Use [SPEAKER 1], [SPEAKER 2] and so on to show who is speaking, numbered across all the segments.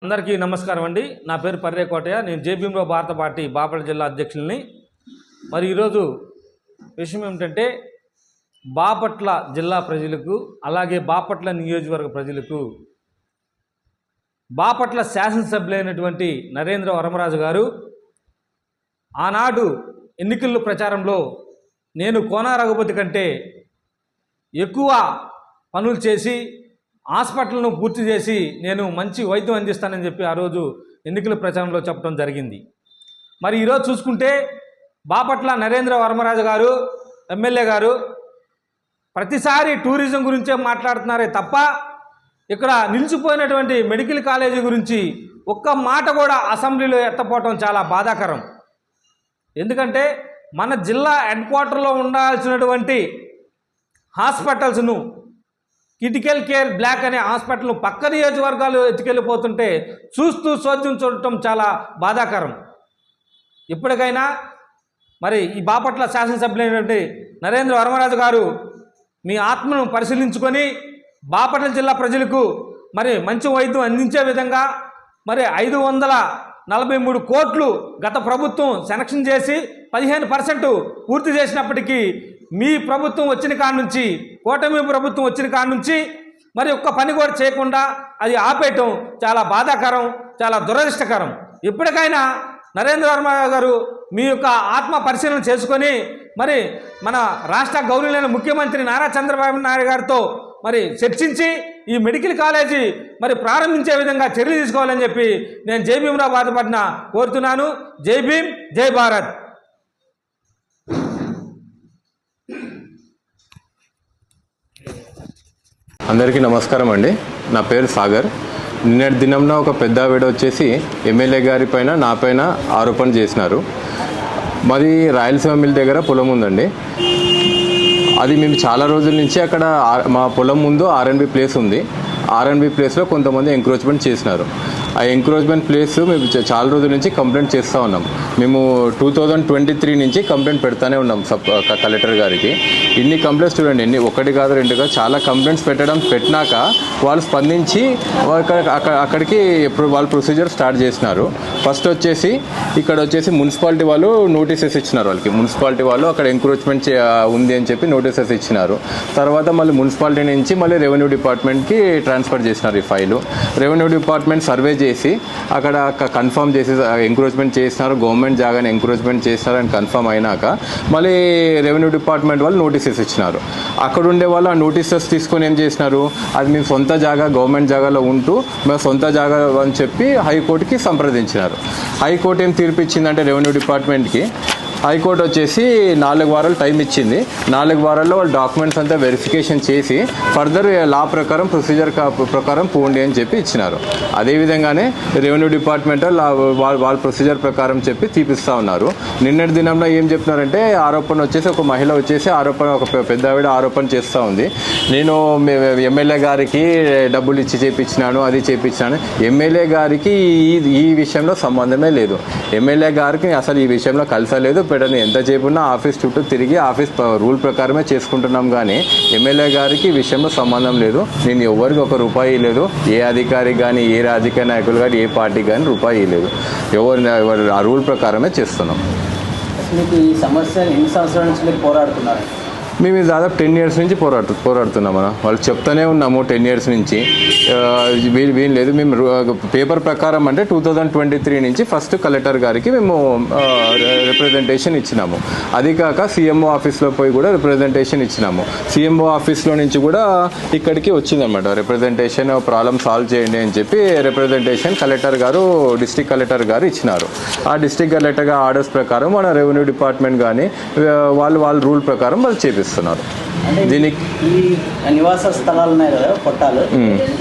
[SPEAKER 1] అందరికీ నమస్కారం అండి. నా పేరు పర్రే కోటయ్య. నేను జేబీఎంలో భారత పార్టీ బాపట్ల జిల్లా అధ్యక్షుల్ని. మరి ఈరోజు విషయం ఏమిటంటే బాపట్ల జిల్లా ప్రజలకు అలాగే బాపట్ల నియోజకవర్గ ప్రజలకు బాపట్ల శాసనసభ్యులైనటువంటి నరేంద్ర వరమరాజు గారు ఆనాడు ఎన్నికల ప్రచారంలో నేను కోన రఘుపతి కంటే ఎక్కువ పనులు చేసి హాస్పిటల్ను పూర్తి చేసి నేను మంచి వైద్యం అందిస్తానని చెప్పి ఆ రోజు ఎన్నికల ప్రచారంలో చెప్పడం జరిగింది. మరి ఈరోజు చూసుకుంటే బాపట్ల నరేంద్ర వరమరాజు గారు ఎమ్మెల్యే గారు ప్రతిసారి టూరిజం గురించే మాట్లాడుతున్నారే తప్ప ఇక్కడ నిలిచిపోయినటువంటి మెడికల్ కాలేజీ గురించి ఒక్క మాట కూడా అసెంబ్లీలో ఎత్తపోవటం చాలా బాధాకరం. ఎందుకంటే మన జిల్లా హెడ్ క్వార్టర్లో ఉండాల్సినటువంటి హాస్పిటల్స్ను క్రిటికల్ కేర్ బ్లాక్ అనే హాస్పిటల్ పక్క నియోజకవర్గాలు ఎత్తుకెళ్ళిపోతుంటే చూస్తూ చోద్యం చూడటం చాలా బాధాకరం. ఇప్పటికైనా మరి ఈ బాపట్ల శాసనసభ్యులైనటువంటి నరేంద్ర వరమరాజు గారు మీ ఆత్మను పరిశీలించుకొని బాపట్ల జిల్లా ప్రజలకు మరి మంచి వైద్యం అందించే విధంగా మరి 543 కోట్లు గత ప్రభుత్వం శాంక్షన్ చేసి 15% పూర్తి చేసినప్పటికీ మీ ప్రభుత్వం వచ్చిన కాడ నుంచి కూటమి ప్రభుత్వం వచ్చిన కాడ నుంచి మరి ఒక్క పని కూడా చేయకుండా అది ఆపేయటం చాలా బాధాకరం, చాలా దురదృష్టకరం. ఇప్పటికైనా నరేంద్ర వర్మ గారు మీ యొక్క ఆత్మ పరిశీలన చేసుకొని మరి మన రాష్ట్ర గౌరవనీయులైన ముఖ్యమంత్రి నారా చంద్రబాబు నాయుడు గారితో మరి చర్చించి ఈ మెడికల్ కాలేజీ మరి ప్రారంభించే విధంగా చర్యలు తీసుకోవాలని చెప్పి నేను జై భీమ్రావు బాధపడిన కోరుతున్నాను. జై భీమ్, జై భారత్.
[SPEAKER 2] అందరికీ నమస్కారం అండి. నా పేరు సాగర్. నిన్నటి దినంలో ఒక పెద్ద ఆవిడ వచ్చేసి ఎమ్మెల్యే గారి పైన నా పైన ఆరోపణ చేసినారు. మాది రాయలసీమ మిల్ దగ్గర పొలం ఉందండి. అది మేము చాలా రోజుల నుంచి అక్కడ మా పొలం ముందు ఆర్ఎన్బి ప్లేస్ ఉంది. ఆర్ఎన్బి ప్లేస్లో కొంతమంది ఎంక్రోచ్మెంట్ చేసినారు. ఆ ఎంక్రోచ్మెంట్ ప్లేస్ మేము చాలా రోజుల నుంచి కంప్లైంట్ చేస్తూ ఉన్నాం. మేము 2023 నుంచి కంప్లైంట్ పెడతానే ఉన్నాం కలెక్టర్ గారికి. ఇన్ని కంప్లైంట్స్ చూడండి, ఒకటి కాదు రెండు కాదు, చాలా కంప్లైంట్స్ పెట్టినాక వాళ్ళు స్పందించి అక్కడికి ఎప్పుడు వాళ్ళు ప్రొసీజర్ స్టార్ట్ చేసినారు. ఫస్ట్ వచ్చేసి ఇక్కడ వచ్చేసి మున్సిపాలిటీ వాళ్ళు నోటీసెస్ ఇచ్చినారు. వాళ్ళకి మున్సిపాలిటీ వాళ్ళు అక్కడ ఎంక్రోచ్మెంట్ ఉంది అని చెప్పి నోటీసెస్ ఇచ్చినారు. తర్వాత మళ్ళీ మున్సిపాలిటీ నుంచి మళ్ళీ రెవెన్యూ డిపార్ట్మెంట్కి ట్రాన్స్ఫర్ చేసినారు ఈ ఫైలు. రెవెన్యూ డిపార్ట్మెంట్ సర్వే చేసి అక్కడ కన్ఫర్మ్ చేసి ఎంక్రోచ్మెంట్ చేసినారు, గవర్నమెంట్ జాగాని ఎంక్రోచ్మెంట్ చేసినారని కన్ఫర్మ్ అయినాక మళ్ళీ రెవెన్యూ డిపార్ట్మెంట్ వాళ్ళు నోటీసెస్ ఇచ్చినారు. అక్కడ ఉండే వాళ్ళు ఆ నోటీసెస్ తీసుకొని ఏం చేసినారు, అది మేము సొంత జాగా గవర్నమెంట్ జాగాలో ఉంటూ మేము సొంత జాగా అని చెప్పి హైకోర్టుకి సంప్రదించినారు. హైకోర్టు ఏం తీర్పు ఇచ్చిందంటే రెవెన్యూ డిపార్ట్మెంట్కి హైకోర్టు వచ్చేసి 4 వారాలు టైం ఇచ్చింది. 4 వారాల్లో వాళ్ళు డాక్యుమెంట్స్ అంతా వెరిఫికేషన్ చేసి ఫర్దర్ లా ప్రకారం ప్రొసీజర్ ప్రకారం పోండి అని చెప్పి ఇచ్చినారు. అదేవిధంగానే రెవెన్యూ డిపార్ట్మెంట్ వాళ్ళ ప్రొసీజర్ ప్రకారం చెప్పి తీపిస్తూ ఉన్నారు. నిన్నటి దినంలో ఏం చెప్తున్నారంటే ఆరోపణ వచ్చేసి ఒక మహిళ వచ్చేసి ఒక పెద్ద ఆవిడ ఆరోపణ చేస్తూ ఉంది. నేను ఎమ్మెల్యే గారికి డబ్బులు ఇచ్చి చేయించినాను, అది చేయించినాను. ఎమ్మెల్యే గారికి ఈ విషయంలో సంబంధమే లేదు. ఎమ్మెల్యే గారికి అసలు ఈ విషయంలో కలిసలేదు. పెట్టని ఎంతసేపు ఉన్నా ఆఫీస్ చుట్టూ తిరిగి ఆఫీస్ రూల్ ప్రకారమే చేసుకుంటున్నాం. కానీ ఎమ్మెల్యే గారికి ఈ విషయంలో సంబంధం లేదు. నేను ఎవరికి ₹1 లేదు. ఏ అధికారికి కానీ ఏ రాజకీయ నాయకులు కానీ ఏ పార్టీకి కానీ రూపాయి లేదు. ఎవరు ఆ రూల్ ప్రకారమే చేస్తున్నాం.
[SPEAKER 3] మీకు ఈ సమస్య ఎన్ని సంవత్సరాల నుంచి మీరు పోరాడుతున్నారు?
[SPEAKER 2] మేము దాదాపు 10 years నుంచి పోరాడుతున్నాం. వాళ్ళు చెప్తానే ఉన్నాము 10 years నుంచి. వీలు లేదు. మేము పేపర్ ప్రకారం అంటే 2023 నుంచి ఫస్ట్ కలెక్టర్ గారికి మేము రిప్రజెంటేషన్ ఇచ్చినాము. అది కాక సీఎంఓ ఆఫీస్లో పోయి కూడా రిప్రజెంటేషన్ ఇచ్చినాము. సీఎంఓ ఆఫీస్లో నుంచి కూడా ఇక్కడికి వచ్చిందన్నమాట రిప్రజెంటేషన్, ప్రాబ్లమ్ సాల్వ్ చేయండి అని చెప్పి రిప్రజెంటేషన్ డిస్ట్రిక్ట్ కలెక్టర్ గారు ఇచ్చినారు. ఆ డిస్ట్రిక్ట్ కలెక్టర్ ఆర్డర్స్ ప్రకారం మన రెవెన్యూ డిపార్ట్మెంట్ కానీ వాళ్ళ రూల్ ప్రకారం వాళ్ళు చేపిస్తారు.
[SPEAKER 3] దీనికి ఈ నివాస స్థలాలు ఉన్నాయి కదా, పట్టాలు,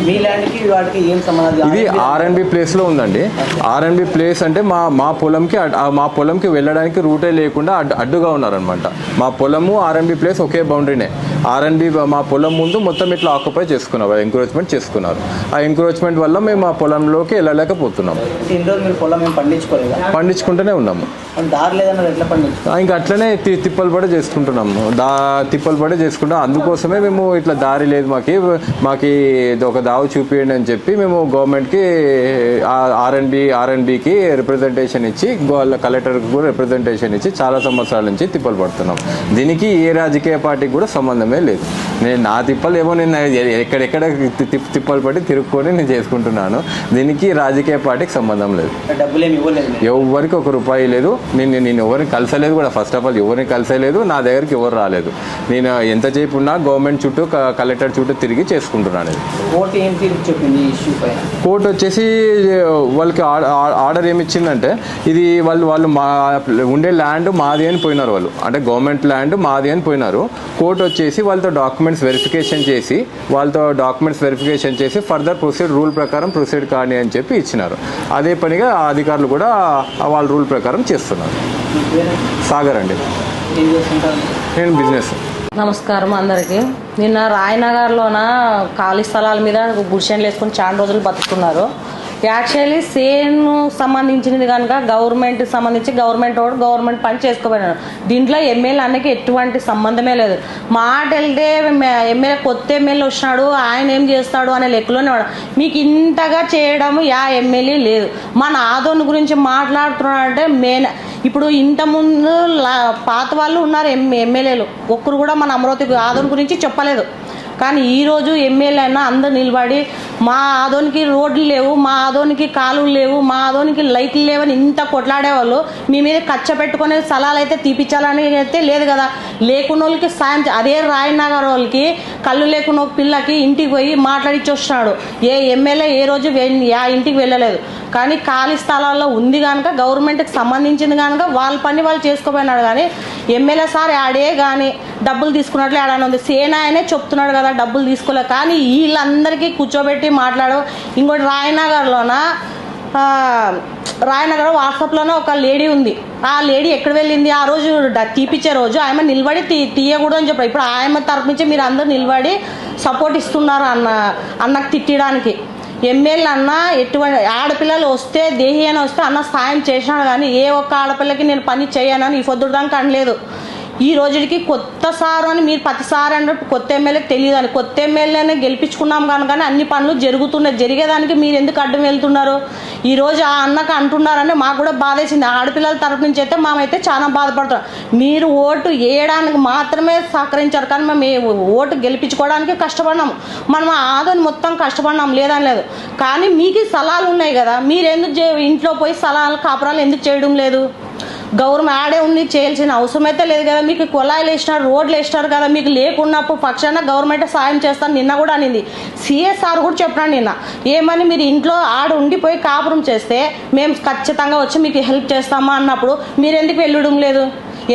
[SPEAKER 3] మీ ల్యాండ్కి వాటికి ఏం సంబంధం?
[SPEAKER 2] ఇది ఆర్ఎన్బి ప్లేస్లో ఉందండి. ఆర్ఎన్బి ప్లేస్ అంటే మా పొలంకి వెళ్ళడానికి రూటే లేకుండా అడ్డుగా ఉన్నారనమాట. మా పొలము ఆర్ఎన్బి ప్లేస్ ఒకే బౌండరీనే. ఆర్ఎన్బి మా పొలం ముందు మొత్తం ఇట్లా ఆక్యుపై చేసుకున్నారు, ఎంక్రోచ్మెంట్ చేసుకున్నారు. ఆ ఎంక్రోచ్మెంట్ వల్ల మేము మా పొలంలోకి వెళ్ళలేకపోతున్నాము. పండించుకుంటూనే ఉన్నాము.
[SPEAKER 3] దారి లేదన్నారు, ఎట్లా పండించు?
[SPEAKER 2] ఇంకా అట్లనే తిప్పలు పడి చేసుకుంటున్నాము. తిప్పలు పడి తీసుకుంటాం. అందుకోసమే మేము ఇట్లా దారి లేదు మాకు ఒక దావ చూపించండి అని చెప్పి మేము గవర్నమెంట్కి ఆర్ఎన్బికి రిప్రజెంటేషన్ ఇచ్చి కలెక్టర్కి కూడా రిప్రజెంటేషన్ ఇచ్చి చాలా సంవత్సరాల నుంచి తిప్పలు పడుతున్నాం. దీనికి ఏ రాజకీయ పార్టీకి కూడా సంబంధమే లేదు. నా తిప్పలు ఏమో నేను ఎక్కడెక్కడ తిప్పలు పట్టి తిరుక్కొని నేను చేసుకుంటున్నాను. దీనికి రాజకీయ పార్టీకి సంబంధం లేదు. ఎవరికి ₹1 లేదు. నేను ఎవరిని కలిసలేదు కూడా. ఫస్ట్ ఆఫ్ ఆల్ ఎవరిని కలిసలేదు. నా దగ్గరికి ఎవరు రాలేదు. నేను ఎంతసేపు ఉన్నా గవర్నమెంట్ చుట్టూ కలెక్టర్ చుట్టూ తిరిగి చేసుకుంటున్నాను. కోర్టు వచ్చేసి వాళ్ళకి ఆర్డర్ ఏమి ఇచ్చిందంటే ఇది వాళ్ళు ఉండే ల్యాండ్ మాది అని పోయినారు. వాళ్ళు అంటే గవర్నమెంట్ ల్యాండ్ మాది అని పోయినారు. కోర్టు వచ్చేసి వాళ్ళతో డాక్యుమెంట్స్ వెరిఫికేషన్ చేసి ఫర్దర్ ప్రొసీడ్ రూల్ ప్రకారం ప్రొసీడ్ కానీ అని చెప్పి ఇచ్చినారు. అదే పనిగా ఆ అధికారులు కూడా వాళ్ళ రూల్ ప్రకారం చేస్తున్నారు. సాగర్ అండి. నేను బిజినెస్.
[SPEAKER 4] నమస్కారం అందరికీ. నిన్న రాయనగర్లోన ఖాళీ స్థలాల మీద గుడిసెలు వేసుకొని చాలా రోజులు బతుకుతున్నారు. యాక్చువల్లీ సేన్ సంబంధించినది కనుక గవర్నమెంట్కి సంబంధించి గవర్నమెంట్ పని చేసుకోబోయినారు. దీంట్లో ఎమ్మెల్యే అన్నకి ఎటువంటి సంబంధమే లేదు. మాట వెళ్తే ఎమ్మెల్యే కొత్త ఎమ్మెల్యే వచ్చినాడు, ఆయన ఏం చేస్తాడు అనే లెక్కలోనే ఉన్నాడు. మీకు ఇంతగా చేయడం ఎమ్మెల్యే లేదు. మన ఆదోని గురించి మాట్లాడుతున్నాడంటే ఇప్పుడు ఇంతకుముందు పాత వాళ్ళు ఉన్నారు ఎమ్మెల్యేలు, ఒక్కరు కూడా మన అమరావతి ఆదోని గురించి చెప్పలేదు. కానీ ఈరోజు ఎమ్మెల్యే అయినా అందరు నిలబడి మా ఆదోనికి రోడ్లు లేవు, మా ఆదోనికి కాలువలు లేవు, మా ఆదోనికి లైట్లు లేవని ఇంత కొట్లాడేవాళ్ళు మీ మీద కచ్చ పెట్టుకునే స్థలాలు అయితే తీపిచ్చాలని అయితే లేదు కదా. లేకున్న వాళ్ళకి సాయం. అదే రాయనగర్ వాళ్ళకి కళ్ళు లేకున్న ఒక పిల్లకి ఇంటికి పోయి మాట్లాడిచ్చి వస్తున్నాడు. ఏ ఎమ్మెల్యే ఏ రోజు ఇంటికి వెళ్ళలేదు. కానీ ఖాళీ స్థలాల్లో ఉంది కనుక గవర్నమెంట్కి సంబంధించింది కనుక వాళ్ళ పని వాళ్ళు చేసుకోపోయినాడు. కానీ ఎమ్మెల్యే సార్ ఆడే కానీ డబ్బులు తీసుకున్నట్లు ఆడనే ఉంది. సేనా ఆయనే చెప్తున్నాడు కదా డబ్బులు తీసుకోలేదు. కానీ వీళ్ళందరికీ కూర్చోబెట్టి మాట్లాడు. ఇంకోటి రాయనగర్ వాట్సాప్లోనే ఒక లేడీ ఉంది. ఆ లేడీ ఎక్కడ వెళ్ళింది? ఆ రోజు తీపిచ్చే రోజు ఆమె నిలబడి తీయకూడదు అని చెప్పారు. ఇప్పుడు ఆమె తరపు నుంచి మీరు అందరూ నిలబడి సపోర్ట్ ఇస్తున్నారు అన్నకు తిట్టడానికి. ఎమ్మెల్యే అన్న ఎటువంటి ఆడపిల్లలు వస్తే దేహి అని వస్తే అన్న సాయం చేసినాడు. కానీ ఏ ఒక్క ఆడపిల్లకి నేను పని చేయనని ఈ పొద్దుదానికి అనలేదు. ఈ రోజుకి కొత్త సారు అని మీరు ప్రతిసారి అంటే కొత్త ఎమ్మెల్యేకి తెలియదు అని. కొత్త ఎమ్మెల్యేనే గెలిపించుకున్నాం కనుక అన్ని పనులు జరుగుతున్నాయి. జరిగేదానికి మీరు ఎందుకు అడ్డం వెళ్తున్నారు? ఈరోజు ఆ అన్నకు అంటున్నారని మాకు కూడా బాధేసింది. ఆడపిల్లల తరపు నుంచి అయితే మేమైతే చాలా బాధపడుతున్నాం. మీరు ఓటు వేయడానికి మాత్రమే సహకరించారు, కానీ మేము ఓటు గెలిపించుకోవడానికి కష్టపడినాము. మనం ఆదోని మొత్తం కష్టపడినాం లేదని లేదు. కానీ మీకు స్థలాలు ఉన్నాయి కదా, మీరు ఎందుకు ఇంట్లో పోయి స్థలాలు కాపురాలు ఎందుకు చేయడం లేదు? గవర్నమెంట్ ఆడే ఉండి చేయాల్సిన అవసరం అయితే లేదు కదా. మీకు కుళాయిలు వేసినారు, రోడ్లు వేసినారు కదా. మీకు లేకున్నప్పుడు పక్షాన గవర్నమెంట్ సాయం చేస్తాను నిన్న కూడా అనింది. సిఎస్ఆర్ కూడా చెప్పినాను నిన్న. ఏమని మీరు ఇంట్లో ఆడ ఉండిపోయి కాపురం చేస్తే మేము ఖచ్చితంగా వచ్చి మీకు హెల్ప్ చేస్తామా అన్నప్పుడు మీరు ఎందుకు వెళ్ళడం లేదు?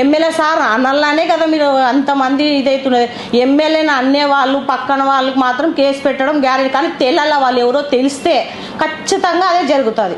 [SPEAKER 4] ఎమ్మెల్యే సార్ అనల్లానే కదా మీరు అంతమంది ఇదవుతున్నది. ఎమ్మెల్యేని అనే వాళ్ళు పక్కన వాళ్ళకి మాత్రం కేసు పెట్టడం గ్యారెంటీ. కానీ తెలాల వాళ్ళు ఎవరో తెలిస్తే ఖచ్చితంగా అదే జరుగుతుంది.